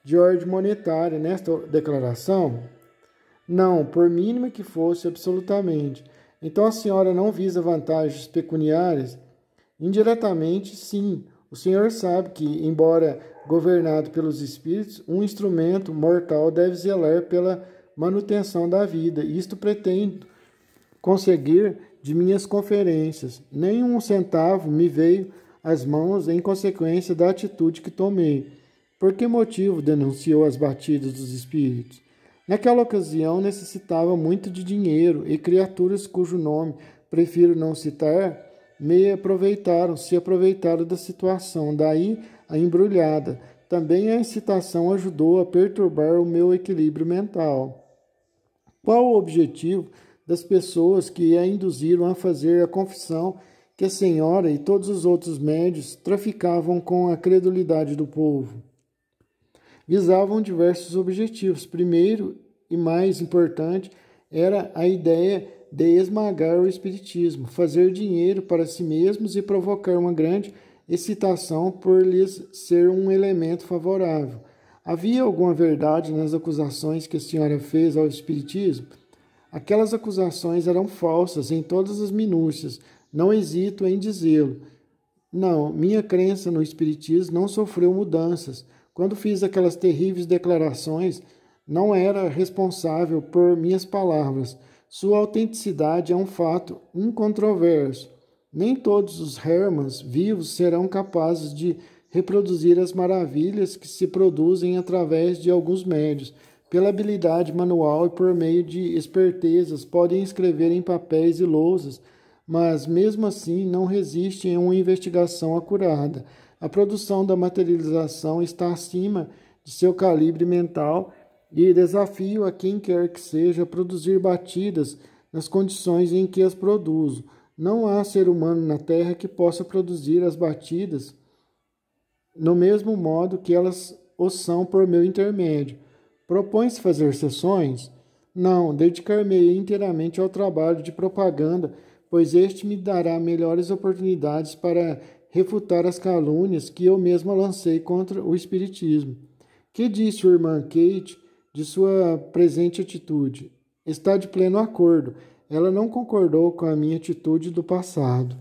de ordem monetária nesta declaração? Não, por mínima que fosse, absolutamente. Então a senhora não visa vantagens pecuniárias? Indiretamente, sim. O senhor sabe que, embora governado pelos espíritos, um instrumento mortal deve zelar pela manutenção da vida. Isto pretendo conseguir de minhas conferências. Nem um centavo me veio às mãos em consequência da atitude que tomei. Por que motivo denunciou as batidas dos espíritos? Naquela ocasião necessitava muito de dinheiro e criaturas cujo nome prefiro não citar se aproveitaram da situação, daí a embrulhada. Também a incitação ajudou a perturbar o meu equilíbrio mental. Qual o objetivo das pessoas que a induziram a fazer a confissão que a senhora e todos os outros médios traficavam com a credulidade do povo? Visavam diversos objetivos. Primeiro e mais importante era a ideia de esmagar o espiritismo, fazer dinheiro para si mesmos e provocar uma grande excitação por lhes ser um elemento favorável. Havia alguma verdade nas acusações que a senhora fez ao espiritismo? Aquelas acusações eram falsas em todas as minúcias, não hesito em dizê-lo. Não, minha crença no espiritismo não sofreu mudanças. Quando fiz aquelas terríveis declarações, não era responsável por minhas palavras. Sua autenticidade é um fato incontroverso. Nem todos os Hermanns vivos serão capazes de reproduzir as maravilhas que se produzem através de alguns médios. Pela habilidade manual e por meio de espertezas, podem escrever em papéis e lousas, mas mesmo assim não resistem a uma investigação acurada. A produção da materialização está acima de seu calibre mental e desafio a quem quer que seja a produzir batidas nas condições em que as produzo. Não há ser humano na Terra que possa produzir as batidas no mesmo modo que elas o são por meu intermédio. Propõe-se fazer sessões? Não, dedicar-me inteiramente ao trabalho de propaganda, pois este me dará melhores oportunidades para refutar as calúnias que eu mesma lancei contra o Espiritismo. Que disse sua irmã Kate de sua presente atitude? Está de pleno acordo. Ela não concordou com a minha atitude do passado.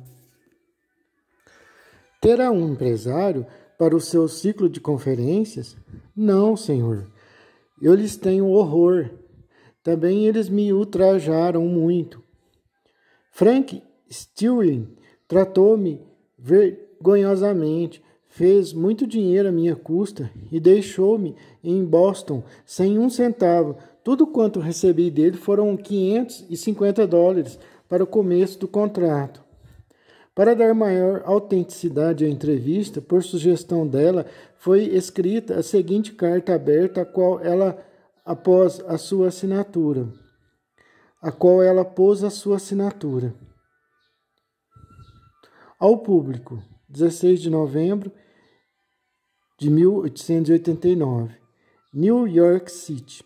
Terá um empresário para o seu ciclo de conferências? Não, senhor. Eu lhes tenho horror. Também eles me ultrajaram muito. Frank Stewart tratou-me vergonhosamente, fez muito dinheiro à minha custa e deixou-me em Boston sem um centavo. Tudo quanto recebi dele foram $550 para o começo do contrato. Para dar maior autenticidade à entrevista, por sugestão dela, foi escrita a seguinte carta aberta, a qual ela pôs a sua assinatura. Ao público, 16 de novembro de 1889, New York City.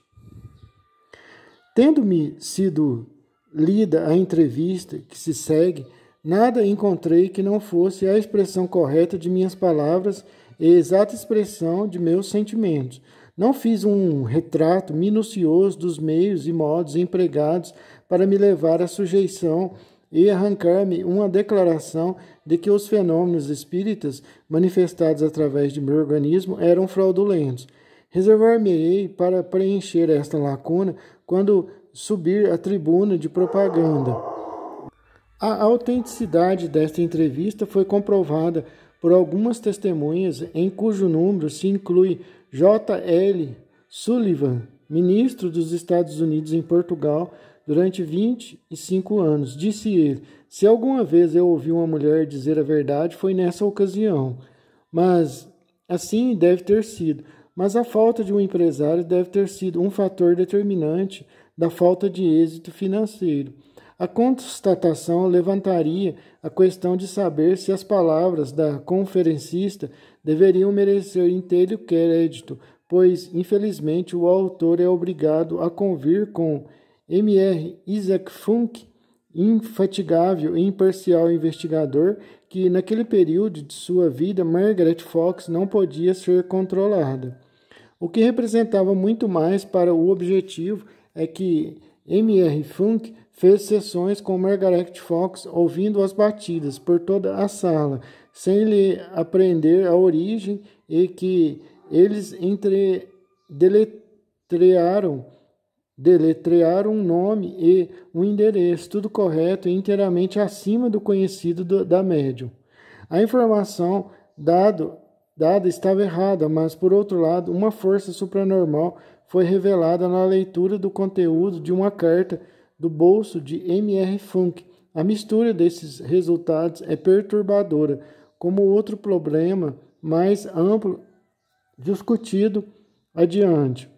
Tendo-me sido lida a entrevista que se segue, nada encontrei que não fosse a expressão correta de minhas palavras e exata expressão de meus sentimentos. Não fiz um retrato minucioso dos meios e modos empregados para me levar à sujeição e arrancar-me uma declaração de que os fenômenos espíritas manifestados através de meu organismo eram fraudulentos. Reservar-me-ei para preencher esta lacuna quando subir à tribuna de propaganda. A autenticidade desta entrevista foi comprovada por algumas testemunhas, em cujo número se inclui J. L. Sullivan, ministro dos Estados Unidos em Portugal durante 25 anos. Disse ele: se alguma vez eu ouvi uma mulher dizer a verdade, foi nessa ocasião. Mas assim deve ter sido. Mas a falta de um empresário deve ter sido um fator determinante da falta de êxito financeiro. A constatação levantaria a questão de saber se as palavras da conferencista deveriam merecer inteiro crédito, pois, infelizmente, o autor é obrigado a convir com M.R. Isaac Funk, infatigável e imparcial investigador, que, naquele período de sua vida, Margaret Fox não podia ser controlada. O que representava muito mais para o objetivo é que M.R. Funk fez sessões com Margaret Fox, ouvindo as batidas por toda a sala, sem lhe aprender a origem, e que eles deletrearam um nome e um endereço, tudo correto e inteiramente acima do conhecido da médium. A informação dada estava errada, mas, por outro lado, uma força supranormal foi revelada na leitura do conteúdo de uma carta do bolso de M.R. Funk. A mistura desses resultados é perturbadora, como outro problema mais amplo discutido adiante.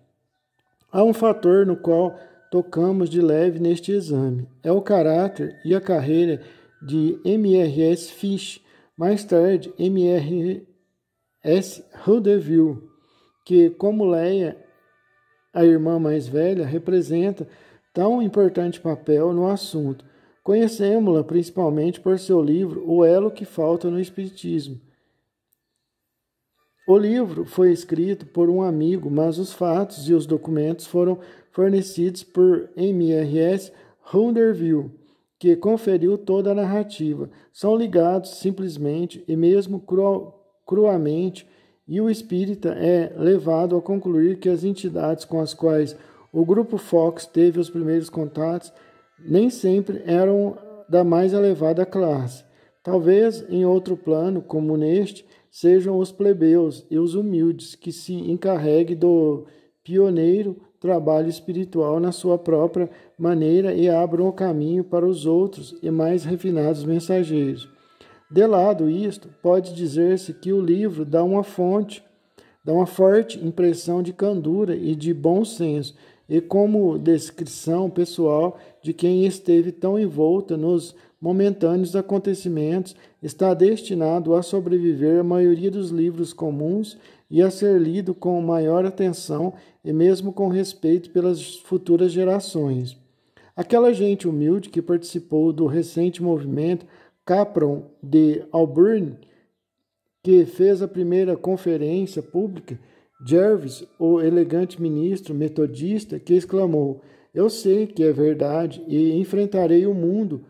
Há um fator no qual tocamos de leve neste exame. É o caráter e a carreira de M.R.S. Fish, mais tarde M.R.S. Rudeville, que, como Leia, a irmã mais velha, representa tão importante papel no assunto. Conhecemos-la principalmente por seu livro O Elo que Falta no Espiritismo. O livro foi escrito por um amigo, mas os fatos e os documentos foram fornecidos por M.R.S. Rudeville, que conferiu toda a narrativa. São ligados simplesmente e mesmo cruamente, e o espírita é levado a concluir que as entidades com as quais o grupo Fox teve os primeiros contatos nem sempre eram da mais elevada classe. Talvez em outro plano, como neste, sejam os plebeus e os humildes que se encarreguem do pioneiro trabalho espiritual na sua própria maneira e abram o caminho para os outros e mais refinados mensageiros. De lado isto, pode dizer-se que o livro dá uma forte impressão de candura e de bom senso, e como descrição pessoal de quem esteve tão envolta nos momentâneos acontecimentos, está destinado a sobreviver à maioria dos livros comuns e a ser lido com maior atenção e mesmo com respeito pelas futuras gerações. Aquela gente humilde que participou do recente movimento Capron de Auburn que fez a primeira conferência pública, Jervis, o elegante ministro metodista, que exclamou: "Eu sei que é verdade e enfrentarei o mundo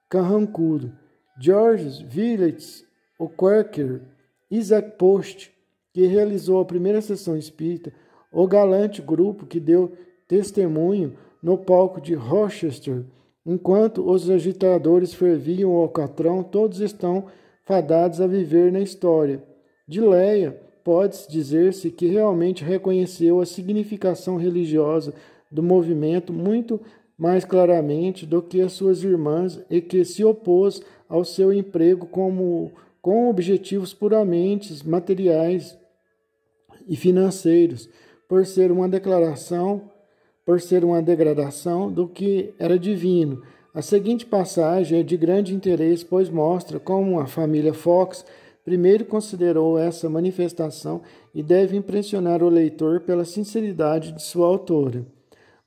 carrancudo." George Villets, o Quaker, Isaac Post, que realizou a primeira sessão espírita, o galante grupo que deu testemunho no palco de Rochester, enquanto os agitadores ferviam o alcatrão, todos estão fadados a viver na história. De Leia, pode-se dizer-se que realmente reconheceu a significação religiosa do movimento muito mais claramente do que as suas irmãs e que se opôs ao seu emprego com objetivos puramente materiais e financeiros, por ser uma degradação do que era divino. A seguinte passagem é de grande interesse, pois mostra como a família Fox primeiro considerou essa manifestação e deve impressionar o leitor pela sinceridade de sua autora.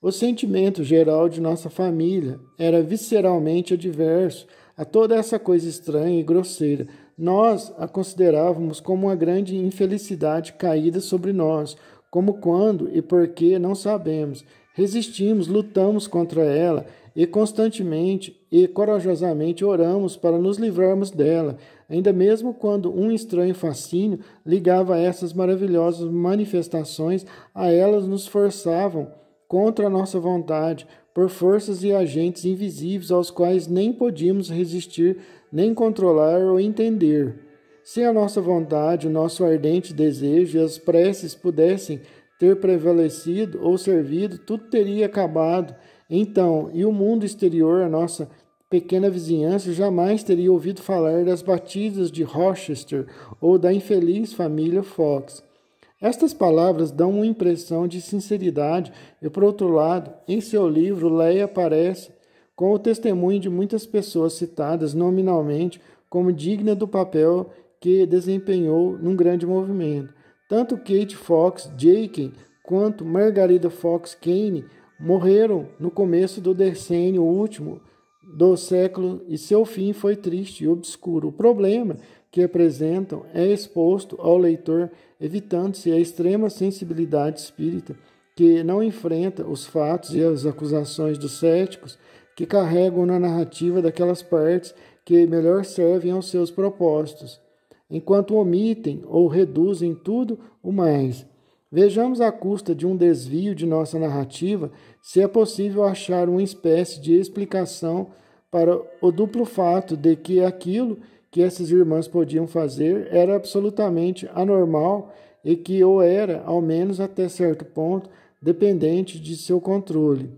O sentimento geral de nossa família era visceralmente adverso a toda essa coisa estranha e grosseira. Nós a considerávamos como uma grande infelicidade caída sobre nós, como quando e por que não sabemos. Resistimos, lutamos contra ela e constantemente e corajosamente oramos para nos livrarmos dela, ainda mesmo quando um estranho fascínio ligava essas maravilhosas manifestações a elas, nos forçavam contra a nossa vontade, por forças e agentes invisíveis aos quais nem podíamos resistir, nem controlar ou entender. Se a nossa vontade, o nosso ardente desejo e as preces pudessem ter prevalecido ou servido, tudo teria acabado. Então, e o mundo exterior, a nossa pequena vizinhança, jamais teria ouvido falar das batidas de Rochester ou da infeliz família Fox. Estas palavras dão uma impressão de sinceridade e, por outro lado, em seu livro, Leia aparece com o testemunho de muitas pessoas citadas nominalmente como digna do papel que desempenhou num grande movimento. Tanto Kate Fox Jakin quanto Margarida Fox Kane morreram no começo do decênio último do século e seu fim foi triste e obscuro. O problema que apresentam é exposto ao leitor, evitando-se a extrema sensibilidade espírita, que não enfrenta os fatos e as acusações dos céticos que carregam na narrativa daquelas partes que melhor servem aos seus propósitos, enquanto omitem ou reduzem tudo o mais. Vejamos à custa de um desvio de nossa narrativa se é possível achar uma espécie de explicação para o duplo fato de que aquilo que essas irmãs podiam fazer era absolutamente anormal e que ou era, ao menos até certo ponto, dependente de seu controle.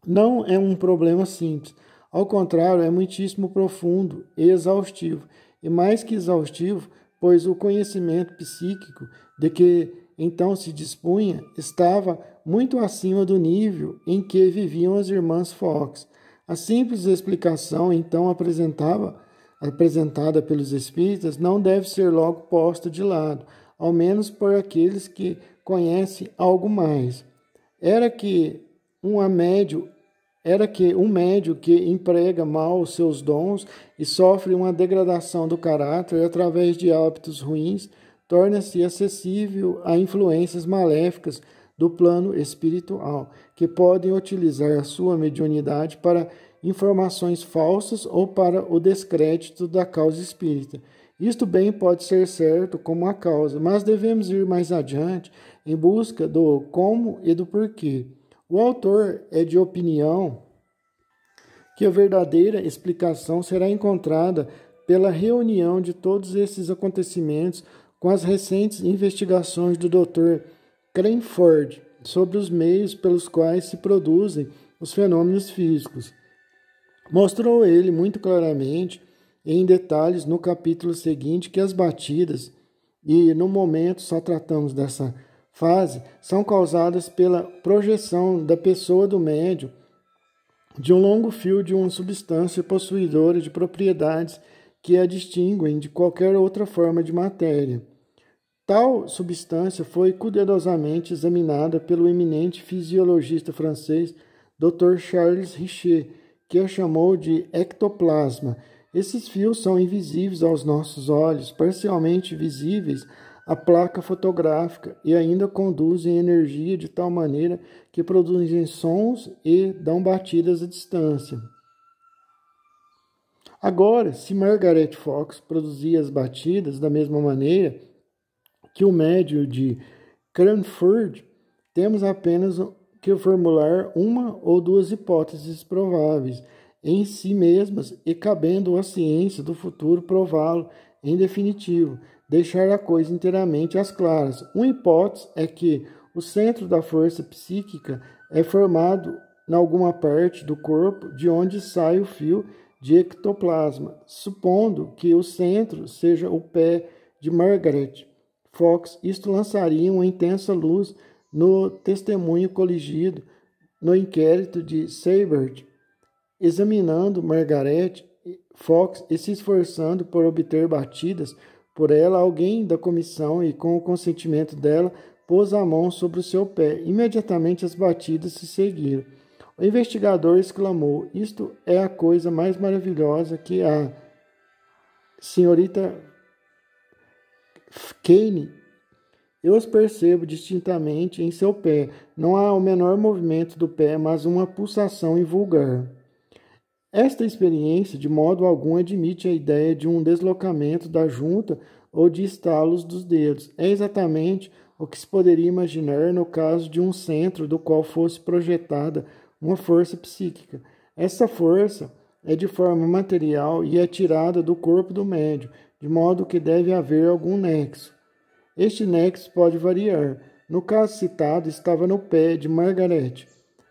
Não é um problema simples, ao contrário, é muitíssimo profundo e exaustivo, e mais que exaustivo, pois o conhecimento psíquico de que então se dispunha estava muito acima do nível em que viviam as irmãs Fox. A simples explicação então apresentada pelos espíritas não deve ser logo posta de lado, ao menos por aqueles que conhecem algo mais. Era que um médio que emprega mal os seus dons e sofre uma degradação do caráter através de hábitos ruins, torna-se acessível a influências maléficas do plano espiritual, que podem utilizar a sua mediunidade para informações falsas ou para o descrédito da causa espírita. Isto bem pode ser certo como a causa, mas devemos ir mais adiante em busca do como e do porquê. O autor é de opinião que a verdadeira explicação será encontrada pela reunião de todos esses acontecimentos com as recentes investigações do Dr. Cranford sobre os meios pelos quais se produzem os fenômenos físicos. Mostrou ele muito claramente, em detalhes, no capítulo seguinte, que as batidas, e no momento só tratamos dessa fase, são causadas pela projeção da pessoa do médium de um longo fio de uma substância possuidora de propriedades que a distinguem de qualquer outra forma de matéria. Tal substância foi cuidadosamente examinada pelo eminente fisiologista francês Dr. Charles Richer, que a chamou de ectoplasma, Esses fios são invisíveis aos nossos olhos, parcialmente visíveis à placa fotográfica e ainda conduzem energia de tal maneira que produzem sons e dão batidas à distância. Agora, se Margaret Fox produzia as batidas da mesma maneira que o médio de Cranford, temos apenas que formular uma ou duas hipóteses prováveis em si mesmas e cabendo à ciência do futuro prová-lo em definitivo, deixar a coisa inteiramente às claras. Uma hipótese é que o centro da força psíquica é formado em alguma parte do corpo de onde sai o fio de ectoplasma, supondo que o centro seja o pé de Margaret Fox. Isto lançaria uma intensa luz no testemunho coligido no inquérito de Seibert, examinando Margaret Fox e se esforçando por obter batidas por ela. Alguém da comissão, e com o consentimento dela, pôs a mão sobre o seu pé. Imediatamente as batidas se seguiram. O investigador exclamou: "Isto é a coisa mais maravilhosa que há. Senhorita Kane, eu os percebo distintamente em seu pé. Não há o menor movimento do pé, mas uma pulsação invulgar." Esta experiência de modo algum admite a ideia de um deslocamento da junta ou de estalos dos dedos. É exatamente o que se poderia imaginar no caso de um centro do qual fosse projetada uma força psíquica. Essa força é de forma material e é tirada do corpo do médium, de modo que deve haver algum nexo. Este nexo pode variar. No caso citado, estava no pé de Margaret.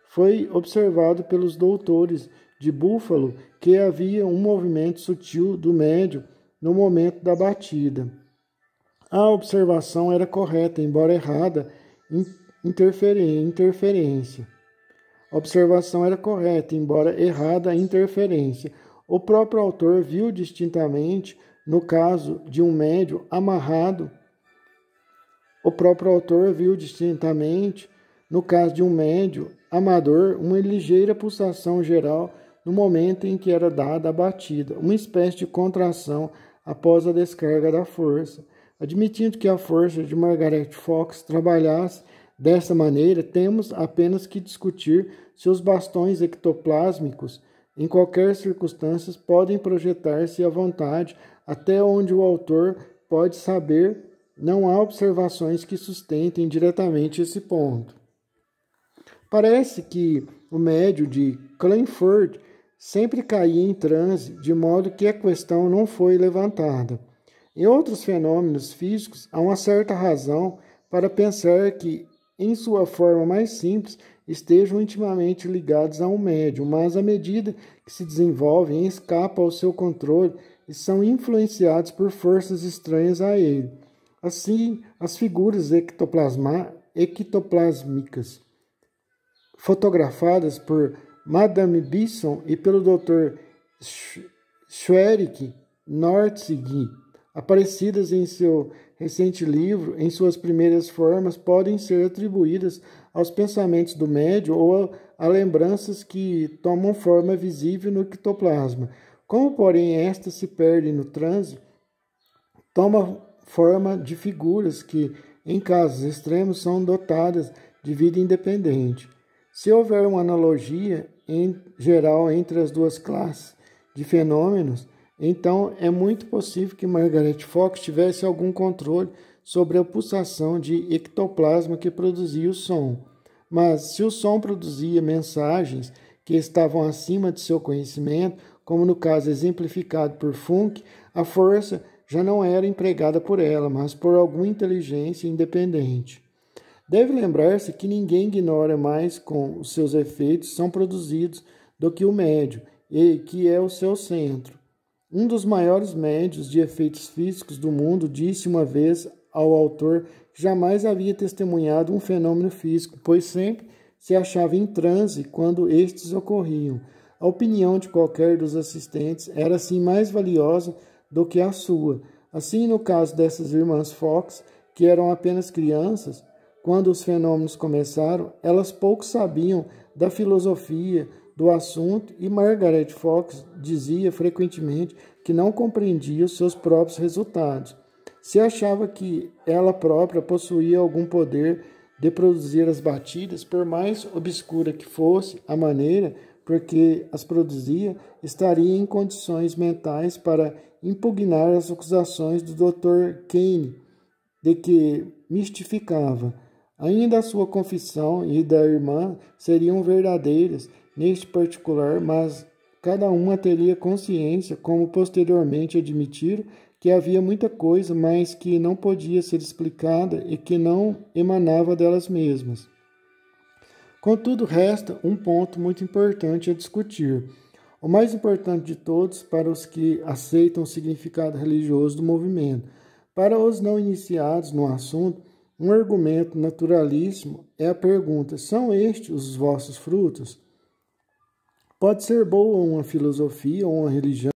Foi observado pelos doutores de Buffalo que havia um movimento sutil do médium no momento da batida. A observação era correta, embora errada, interferência. A observação era correta, embora errada a interferência. O próprio autor viu distintamente, no caso de um médium amarrado, amador, uma ligeira pulsação geral no momento em que era dada a batida, uma espécie de contração após a descarga da força. Admitindo que a força de Margaret Fox trabalhasse dessa maneira, temos apenas que discutir se os bastões ectoplásmicos, em qualquer circunstância, podem projetar-se à vontade, até onde o autor pode saber. Não há observações que sustentem diretamente esse ponto. Parece que o médium de Cranford sempre caía em transe, de modo que a questão não foi levantada. Em outros fenômenos físicos, há uma certa razão para pensar que, em sua forma mais simples, estejam intimamente ligados a um médium, mas à medida que se desenvolvem, escapam ao seu controle e são influenciados por forças estranhas a ele. Assim, as figuras ectoplásmicas fotografadas por Madame Bisson e pelo Dr. Schwerik Nortzig, aparecidas em seu recente livro, em suas primeiras formas, podem ser atribuídas aos pensamentos do médium ou a lembranças que tomam forma visível no ectoplasma. Como, porém, esta se perde no transe, toma forma de figuras que, em casos extremos, são dotadas de vida independente. Se houver uma analogia em geral entre as duas classes de fenômenos, então é muito possível que Margaret Fox tivesse algum controle sobre a pulsação de ectoplasma que produzia o som. Mas se o som produzia mensagens que estavam acima de seu conhecimento, como no caso exemplificado por Funk, a força já não era empregada por ela, mas por alguma inteligência independente. Deve lembrar-se que ninguém ignora mais como os seus efeitos são produzidos do que o médium, e que é o seu centro. Um dos maiores médiuns de efeitos físicos do mundo disse uma vez ao autor que jamais havia testemunhado um fenômeno físico, pois sempre se achava em transe quando estes ocorriam. A opinião de qualquer dos assistentes era assim mais valiosa do que a sua. Assim, no caso dessas irmãs Fox, que eram apenas crianças, quando os fenômenos começaram, elas pouco sabiam da filosofia, do assunto e Margaret Fox dizia frequentemente que não compreendia os seus próprios resultados. Se achava que ela própria possuía algum poder de produzir as batidas, por mais obscura que fosse a maneira por que as produzia, estaria em condições mentais para impugnar as acusações do Dr. Kane, de que mistificava. Ainda a sua confissão e da irmã seriam verdadeiras neste particular, mas cada uma teria consciência, como posteriormente admitiram, que havia muita coisa, mas que não podia ser explicada e que não emanava delas mesmas. Contudo, resta um ponto muito importante a discutir. O mais importante de todos para os que aceitam o significado religioso do movimento. Para os não iniciados no assunto, um argumento naturalíssimo é a pergunta: são estes os vossos frutos? Pode ser boa uma filosofia ou uma religião